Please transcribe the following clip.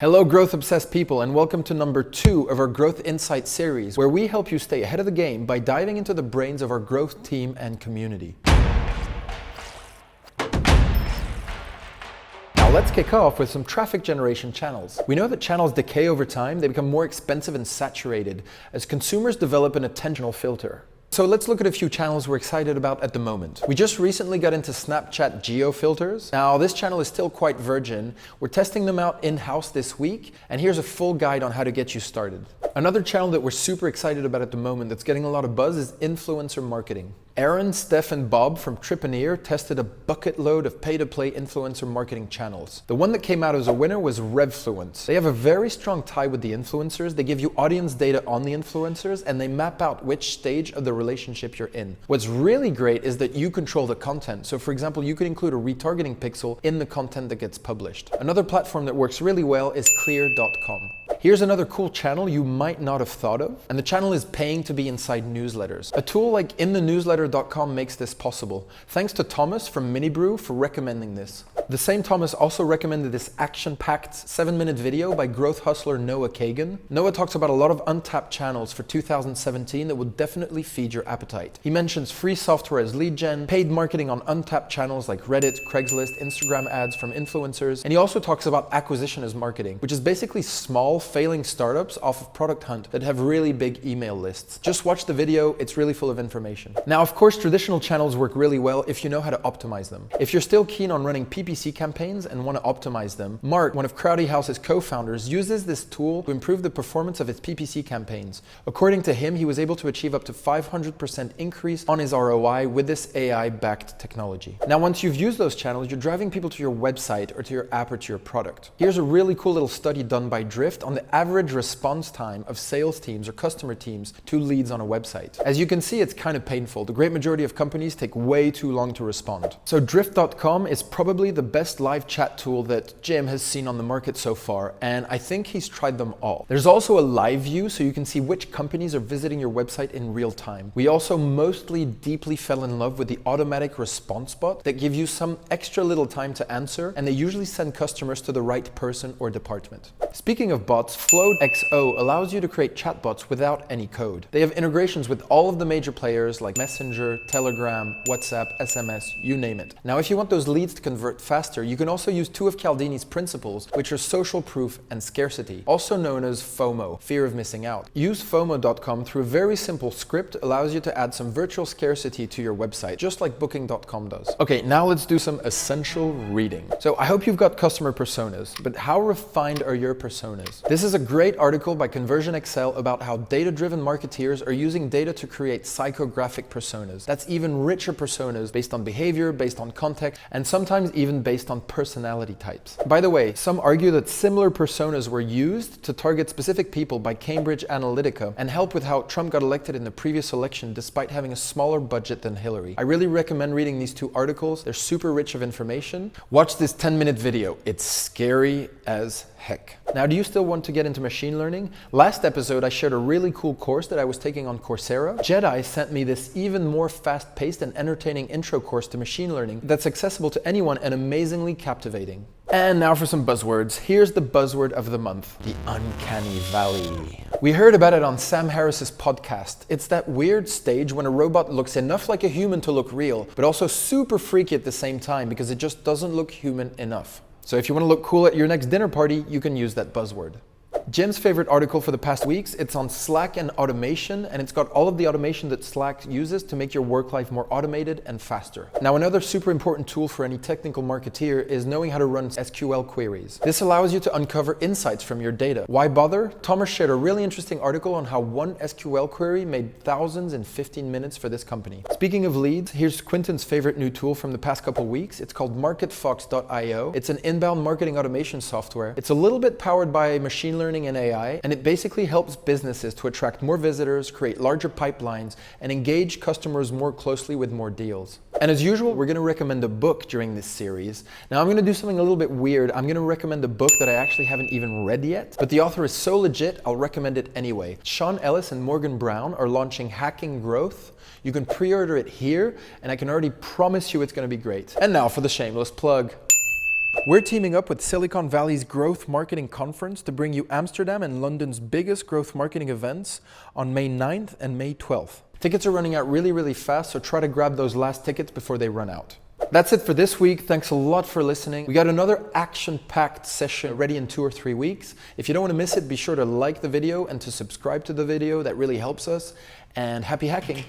Hello growth-obsessed people, and welcome to number 2 of our Growth Insights series, where we help you stay ahead of the game by diving into the brains of our growth team and community. Now let's kick off with some traffic generation channels. We know that channels decay over time, they become more expensive and saturated as consumers develop an attentional filter. So let's look at a few channels we're excited about at the moment. We just recently got into Snapchat geofilters. Now this channel is still quite virgin. We're testing them out in-house this week, and here's a full guide on how to get you started. Another channel that we're super excited about at the moment that's getting a lot of buzz is influencer marketing. Arron, Steph and Bob from Trepanneer tested a bucket load of pay-to-play influencer marketing channels. The one that came out as a winner was Revfluence. They have a very strong tie with the influencers. They give you audience data on the influencers and they map out which stage of the relationship you're in. What's really great is that you control the content. So for example, you could include a retargeting pixel in the content that gets published. Another platform that works really well is clear.com. Here's another cool channel you might not have thought of, and the channel is paying to be inside newsletters. A tool like inthenewsletter.com makes this possible. Thanks to Thomas from Minibrew for recommending this. The same Thomas also recommended this action-packed 7-minute video by growth hustler Noah Kagan. Noah talks about a lot of untapped channels for 2017 that will definitely feed your appetite. He mentions free software as lead gen, paid marketing on untapped channels like Reddit, Craigslist, Instagram ads from influencers, and he also talks about acquisition as marketing, which is basically small, failing startups off of Product Hunt that have really big email lists. Just watch the video, it's really full of information. Now, of course, traditional channels work really well if you know how to optimize them. If you're still keen on running PPC campaigns and want to optimize them, Mark, one of Crowdy House's co-founders, uses this tool to improve the performance of his PPC campaigns. According to him, he was able to achieve up to 500% increase on his ROI with this AI-backed technology. Now, once you've used those channels, you're driving people to your website or to your app or to your product. Here's a really cool little study done by Drift on the average response time of sales teams or customer teams to leads on a website. As you can see, it's kind of painful. The great majority of companies take way too long to respond. So drift.com is probably the best live chat tool that Jim has seen on the market so far, and I think he's tried them all. There's also a live view so you can see which companies are visiting your website in real time. We also mostly deeply fell in love with the automatic response bot that gives you some extra little time to answer, and they usually send customers to the right person or department. Speaking of bots, FlowXO allows you to create chatbots without any code. They have integrations with all of the major players like Messenger, Telegram, WhatsApp, SMS, you name it. Now, if you want those leads to convert faster, you can also use 2 of Cialdini's principles, which are social proof and scarcity, also known as FOMO, fear of missing out. Use FOMO.com through a very simple script allows you to add some virtual scarcity to your website, just like Booking.com does. Okay, now let's do some essential reading. So I hope you've got customer personas, but how refined are your personas? This is a great article by ConversionXL about how data-driven marketeers are using data to create psychographic personas. That's even richer personas based on behavior, based on context, and sometimes even based on personality types. By the way, some argue that similar personas were used to target specific people by Cambridge Analytica and help with how Trump got elected in the previous election despite having a smaller budget than Hillary. I really recommend reading these 2 articles. They're super rich of information. Watch this 10-minute video. It's scary as heck. Now, do you still want to get into machine learning? Last episode, I shared a really cool course that I was taking on Coursera. Jeddi sent me this even more fast-paced and entertaining intro course to machine learning that's accessible to anyone and amazingly captivating. And now for some buzzwords. Here's the buzzword of the month, the uncanny valley. We heard about it on Sam Harris's podcast. It's that weird stage when a robot looks enough like a human to look real, but also super freaky at the same time because it just doesn't look human enough. So if you want to look cool at your next dinner party, you can use that buzzword. Jim's favorite article for the past weeks, it's on Slack and automation, and it's got all of the automation that Slack uses to make your work life more automated and faster. Now, another super important tool for any technical marketeer is knowing how to run SQL queries. This allows you to uncover insights from your data. Why bother? Thomas shared a really interesting article on how one SQL query made thousands in 15 minutes for this company. Speaking of leads, here's Quentin's favorite new tool from the past couple weeks. It's called MarketFox.io. It's an inbound marketing automation software. It's a little bit powered by machine learning and AI, and it basically helps businesses to attract more visitors, create larger pipelines, and engage customers more closely with more deals. And as usual, we're going to recommend a book during this series. Now, I'm going to do something a little bit weird. I'm going to recommend a book that I actually haven't even read yet, but the author is so legit, I'll recommend it anyway. Sean Ellis and Morgan Brown are launching Hacking Growth. You can pre-order it here, and I can already promise you it's going to be great. And now for the shameless plug. We're teaming up with Silicon Valley's Growth Marketing Conference to bring you Amsterdam and London's biggest growth marketing events on May 9th and May 12th. Tickets are running out really fast, so try to grab those last tickets before they run out. That's it for this week. Thanks a lot for listening. We got another action-packed session ready in 2 or 3 weeks. If you don't want to miss it, be sure to like the video and to subscribe to the video. That really helps us. And happy hacking.